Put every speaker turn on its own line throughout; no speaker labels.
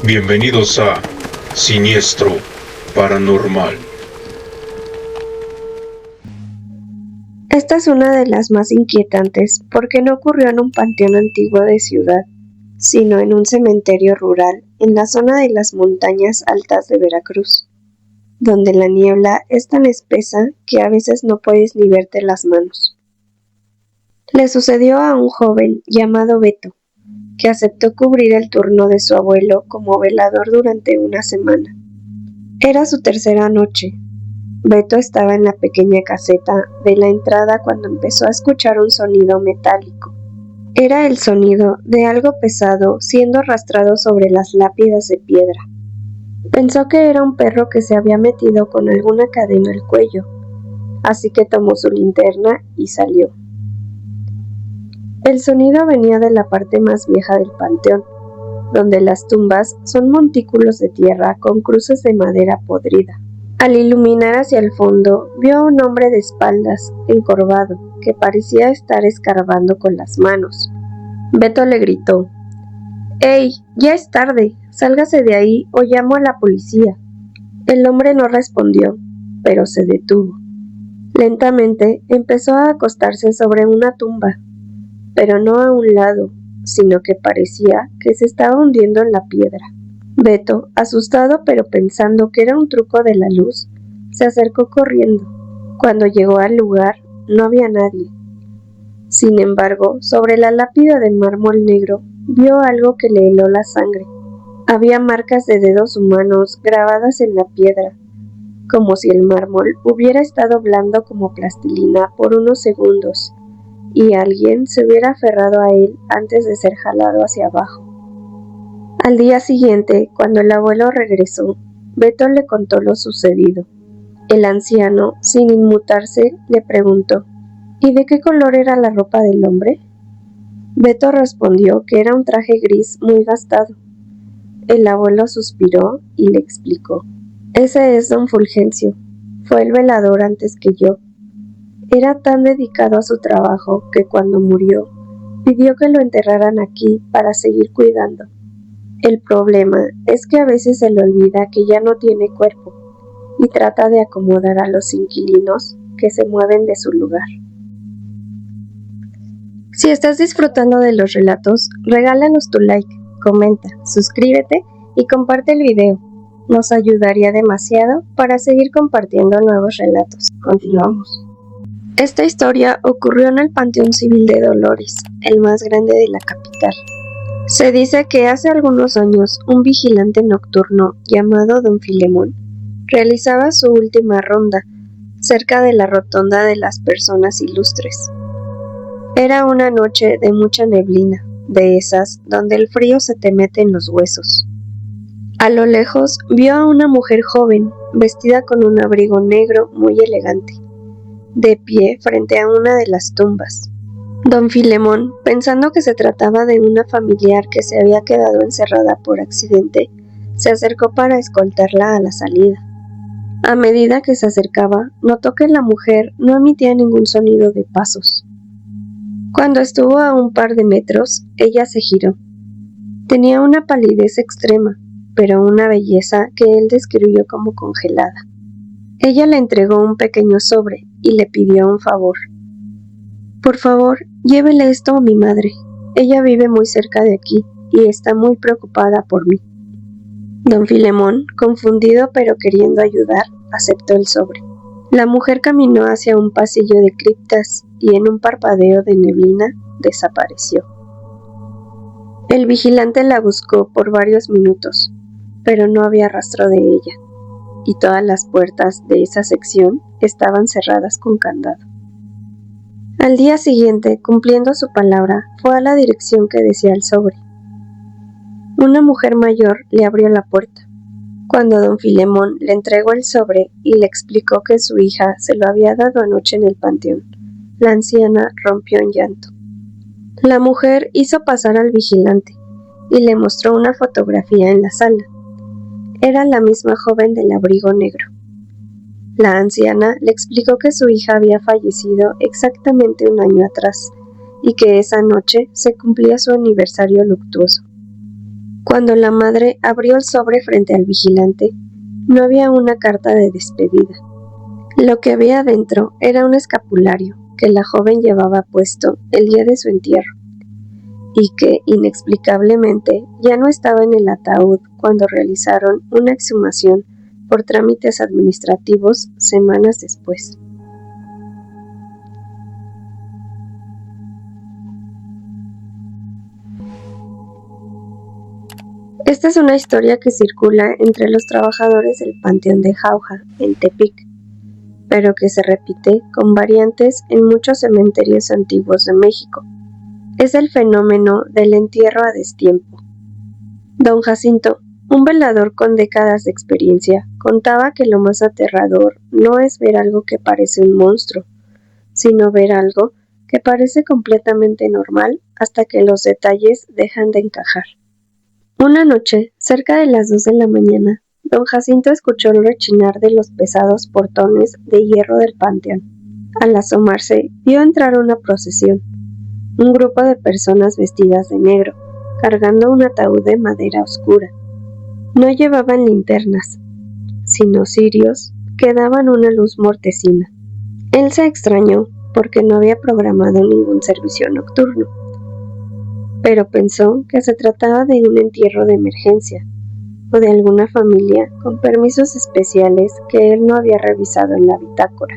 Bienvenidos a Siniestro Paranormal.
Esta es una de las más inquietantes porque no ocurrió en un panteón antiguo de ciudad, sino en un cementerio rural en la zona de las montañas altas de Veracruz, donde la niebla es tan espesa que a veces no puedes ni verte las manos. Le sucedió a un joven llamado Beto, que aceptó cubrir el turno de su abuelo como velador durante una semana. Era su tercera noche. Beto estaba en la pequeña caseta de la entrada cuando empezó a escuchar un sonido metálico. Era el sonido de algo pesado siendo arrastrado sobre las lápidas de piedra. Pensó que era un perro que se había metido con alguna cadena al cuello, así que tomó su linterna y salió. El sonido venía de la parte más vieja del panteón, donde las tumbas son montículos de tierra con cruces de madera podrida. Al iluminar hacia el fondo, vio a un hombre de espaldas, encorvado, que parecía estar escarbando con las manos. Beto le gritó: «¡Ey! Ya es tarde, sálgase de ahí o llamo a la policía». El hombre no respondió, pero se detuvo. Lentamente empezó a acostarse sobre una tumba, pero no a un lado, sino que parecía que se estaba hundiendo en la piedra. Beto, asustado pero pensando que era un truco de la luz, se acercó corriendo. Cuando llegó al lugar, no había nadie. Sin embargo, sobre la lápida de mármol negro, vio algo que le heló la sangre. Había marcas de dedos humanos grabadas en la piedra, como si el mármol hubiera estado blando como plastilina por unos segundos, y alguien se hubiera aferrado a él antes de ser jalado hacia abajo. Al día siguiente, cuando el abuelo regresó, Beto le contó lo sucedido. El anciano, sin inmutarse, le preguntó: «¿Y de qué color era la ropa del hombre?». Beto respondió que era un traje gris muy gastado. El abuelo suspiró y le explicó: «Ese es don Fulgencio. Fue el velador antes que yo. Era tan dedicado a su trabajo que cuando murió, pidió que lo enterraran aquí para seguir cuidando. El problema es que a veces se le olvida que ya no tiene cuerpo y trata de acomodar a los inquilinos que se mueven de su lugar». Si estás disfrutando de los relatos, regálanos tu like, comenta, suscríbete y comparte el video. Nos ayudaría demasiado para seguir compartiendo nuevos relatos. Continuamos. Esta historia ocurrió en el Panteón Civil de Dolores, el más grande de la capital. Se dice que hace algunos años un vigilante nocturno llamado Don Filemón realizaba su última ronda cerca de la rotonda de las personas ilustres. Era una noche de mucha neblina, de esas donde el frío se te mete en los huesos. A lo lejos vio a una mujer joven, vestida con un abrigo negro muy elegante, de pie frente a una de las tumbas. Don Filemón, pensando que se trataba de una familiar que se había quedado encerrada por accidente, se acercó para escoltarla a la salida. A medida que se acercaba, notó que la mujer no emitía ningún sonido de pasos. Cuando estuvo a un par de metros, ella se giró. Tenía una palidez extrema, pero una belleza que él describió como congelada. Ella le entregó un pequeño sobre y le pidió un favor. «Por favor, llévele esto a mi madre. Ella vive muy cerca de aquí y está muy preocupada por mí». Don Filemón, confundido pero queriendo ayudar, aceptó el sobre. La mujer caminó hacia un pasillo de criptas y en un parpadeo de neblina desapareció. El vigilante la buscó por varios minutos, pero no había rastro de ella, y todas las puertas de esa sección estaban cerradas con candado. Al día siguiente, cumpliendo su palabra, fue a la dirección que decía el sobre. Una mujer mayor le abrió la puerta. Cuando don Filemón le entregó el sobre y le explicó que su hija se lo había dado anoche en el panteón, la anciana rompió en llanto. La mujer hizo pasar al vigilante y le mostró una fotografía en la sala. Era la misma joven del abrigo negro. La anciana le explicó que su hija había fallecido exactamente un año atrás y que esa noche se cumplía su aniversario luctuoso. Cuando la madre abrió el sobre frente al vigilante, no había una carta de despedida. Lo que había dentro era un escapulario que la joven llevaba puesto el día de su entierro y que, inexplicablemente, ya no estaba en el ataúd cuando realizaron una exhumación por trámites administrativos semanas después. Esta es una historia que circula entre los trabajadores del Panteón de Jauja, en Tepic, pero que se repite con variantes en muchos cementerios antiguos de México. Es el fenómeno del entierro a destiempo. Don Jacinto, un velador con décadas de experiencia, contaba que lo más aterrador no es ver algo que parece un monstruo, sino ver algo que parece completamente normal hasta que los detalles dejan de encajar. Una noche, cerca de las 2 de la mañana, don Jacinto escuchó el rechinar de los pesados portones de hierro del panteón. Al asomarse, vio entrar una procesión, un grupo de personas vestidas de negro, cargando un ataúd de madera oscura. No llevaban linternas, sino cirios que daban una luz mortecina. Él se extrañó porque no había programado ningún servicio nocturno, pero pensó que se trataba de un entierro de emergencia o de alguna familia con permisos especiales que él no había revisado en la bitácora.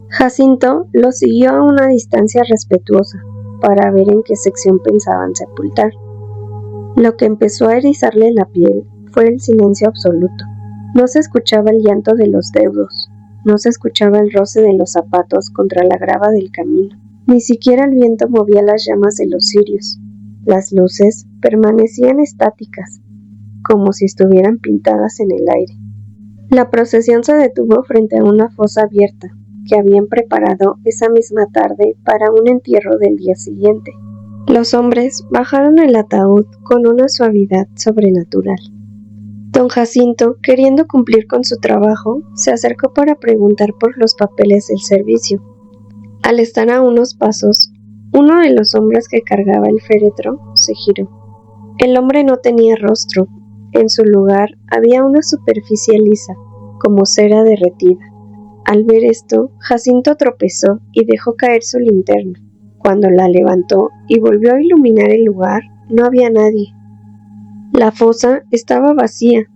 Jacinto lo siguió a una distancia respetuosa para ver en qué sección pensaban sepultar. Lo que empezó a erizarle la piel fue el silencio absoluto. No se escuchaba el llanto de los deudos, no se escuchaba el roce de los zapatos contra la grava del camino, ni siquiera el viento movía las llamas de los cirios. Las luces permanecían estáticas, como si estuvieran pintadas en el aire. La procesión se detuvo frente a una fosa abierta que habían preparado esa misma tarde para un entierro del día siguiente. Los hombres bajaron el ataúd con una suavidad sobrenatural. Don Jacinto, queriendo cumplir con su trabajo, se acercó para preguntar por los papeles del servicio. Al estar a unos pasos, uno de los hombres que cargaba el féretro se giró. El hombre no tenía rostro. En su lugar había una superficie lisa, como cera derretida. Al ver esto, Jacinto tropezó y dejó caer su linterna. Cuando la levantó y volvió a iluminar el lugar, no había nadie. La fosa estaba vacía.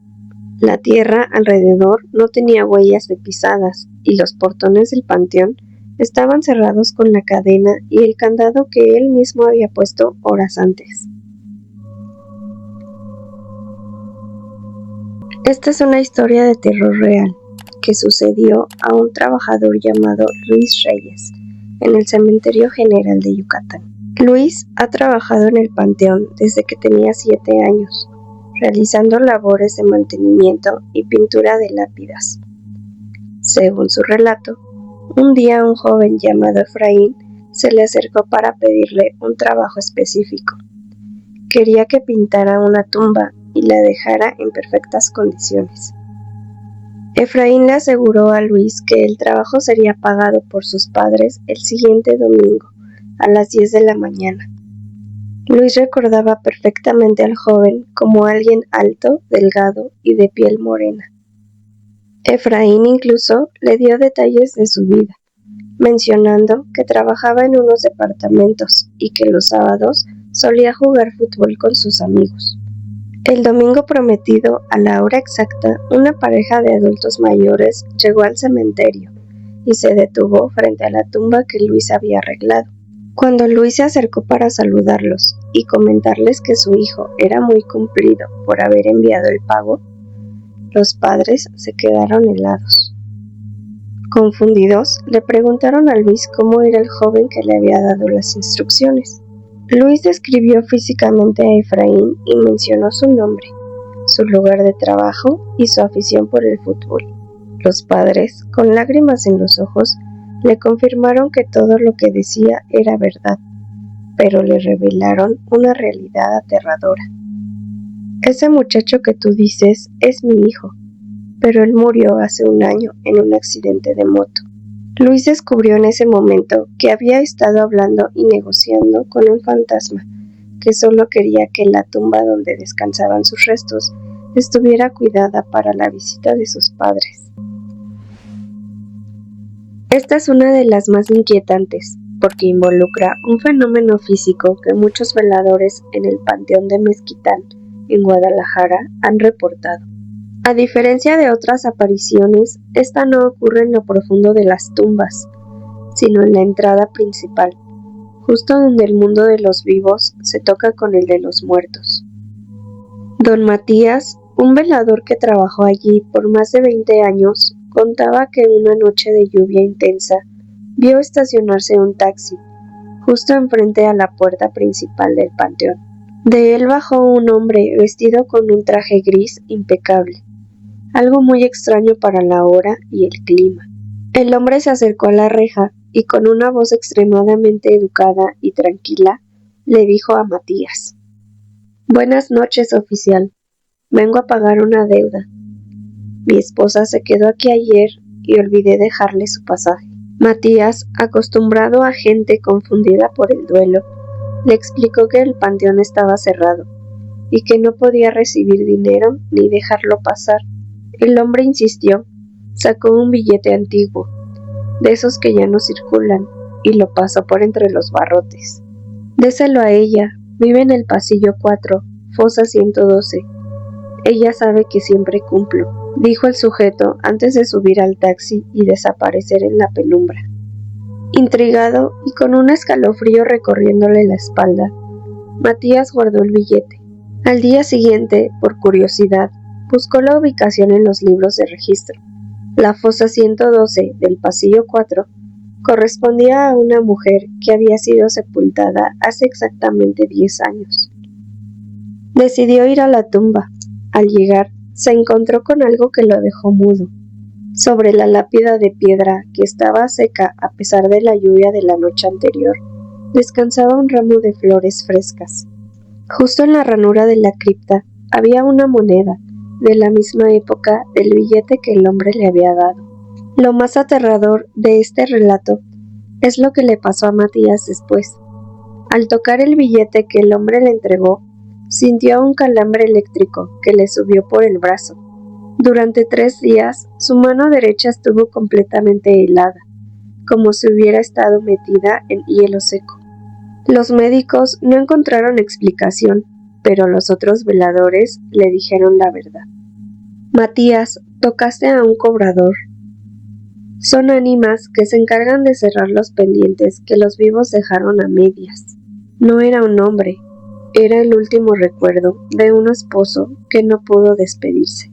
La tierra alrededor no tenía huellas de pisadas y los portones del panteón estaban cerrados con la cadena y el candado que él mismo había puesto horas antes. Esta es una historia de terror real que sucedió a un trabajador llamado Luis Reyes en el Cementerio General de Yucatán. Luis ha trabajado en el panteón desde que tenía 7 años, realizando labores de mantenimiento y pintura de lápidas. Según su relato, un día un joven llamado Efraín se le acercó para pedirle un trabajo específico. Quería que pintara una tumba y la dejara en perfectas condiciones. Efraín le aseguró a Luis que el trabajo sería pagado por sus padres el siguiente domingo, a las 10 de la mañana. Luis recordaba perfectamente al joven como alguien alto, delgado y de piel morena. Efraín incluso le dio detalles de su vida, mencionando que trabajaba en unos departamentos y que los sábados solía jugar fútbol con sus amigos. El domingo prometido, a la hora exacta, una pareja de adultos mayores llegó al cementerio y se detuvo frente a la tumba que Luis había arreglado. Cuando Luis se acercó para saludarlos y comentarles que su hijo era muy cumplido por haber enviado el pago, los padres se quedaron helados. Confundidos, le preguntaron a Luis cómo era el joven que le había dado las instrucciones. Luis describió físicamente a Efraín y mencionó su nombre, su lugar de trabajo y su afición por el fútbol. Los padres, con lágrimas en los ojos, le confirmaron que todo lo que decía era verdad, pero le revelaron una realidad aterradora. Ese muchacho que tú dices es mi hijo, pero él murió hace 1 año en un accidente de moto. Luis descubrió en ese momento que había estado hablando y negociando con un fantasma que solo quería que la tumba donde descansaban sus restos estuviera cuidada para la visita de sus padres. Esta es una de las más inquietantes, porque involucra un fenómeno físico que muchos veladores en el Panteón de Mezquitán, en Guadalajara, han reportado. A diferencia de otras apariciones, esta no ocurre en lo profundo de las tumbas, sino en la entrada principal, justo donde el mundo de los vivos se toca con el de los muertos. Don Matías, un velador que trabajó allí por más de 20 años, contaba que una noche de lluvia intensa vio estacionarse un taxi, justo enfrente a la puerta principal del panteón. De él bajó un hombre vestido con un traje gris impecable, algo muy extraño para la hora y el clima. El hombre se acercó a la reja y con una voz extremadamente educada y tranquila, le dijo a Matías: «Buenas noches, oficial. Vengo a pagar una deuda. Mi esposa se quedó aquí ayer y olvidé dejarle su pasaje». Matías, acostumbrado a gente confundida por el duelo, le explicó que el panteón estaba cerrado y que no podía recibir dinero ni dejarlo pasar. El hombre insistió, sacó un billete antiguo, de esos que ya no circulan, y lo pasó por entre los barrotes. «Déselo a ella, vive en el pasillo 4, fosa 112. Ella sabe que siempre cumplo», dijo el sujeto antes de subir al taxi y desaparecer en la penumbra. Intrigado y con un escalofrío recorriéndole la espalda, Matías guardó el billete. Al día siguiente, por curiosidad, buscó la ubicación en los libros de registro. La fosa 112 del pasillo 4 correspondía a una mujer que había sido sepultada hace exactamente 10 años. Decidió ir a la tumba. Al llegar, se encontró con algo que lo dejó mudo. Sobre la lápida de piedra, que estaba seca a pesar de la lluvia de la noche anterior, descansaba un ramo de flores frescas. Justo en la ranura de la cripta había una moneda, de la misma época del billete que el hombre le había dado. Lo más aterrador de este relato es lo que le pasó a Matías después. Al tocar el billete que el hombre le entregó, sintió un calambre eléctrico que le subió por el brazo. Durante 3 días, su mano derecha estuvo completamente helada, como si hubiera estado metida en hielo seco. Los médicos no encontraron explicación, pero los otros veladores le dijeron la verdad. «Matías, tocaste a un cobrador». Son ánimas que se encargan de cerrar los pendientes que los vivos dejaron a medias. No era un hombre, era el último recuerdo de un esposo que no pudo despedirse.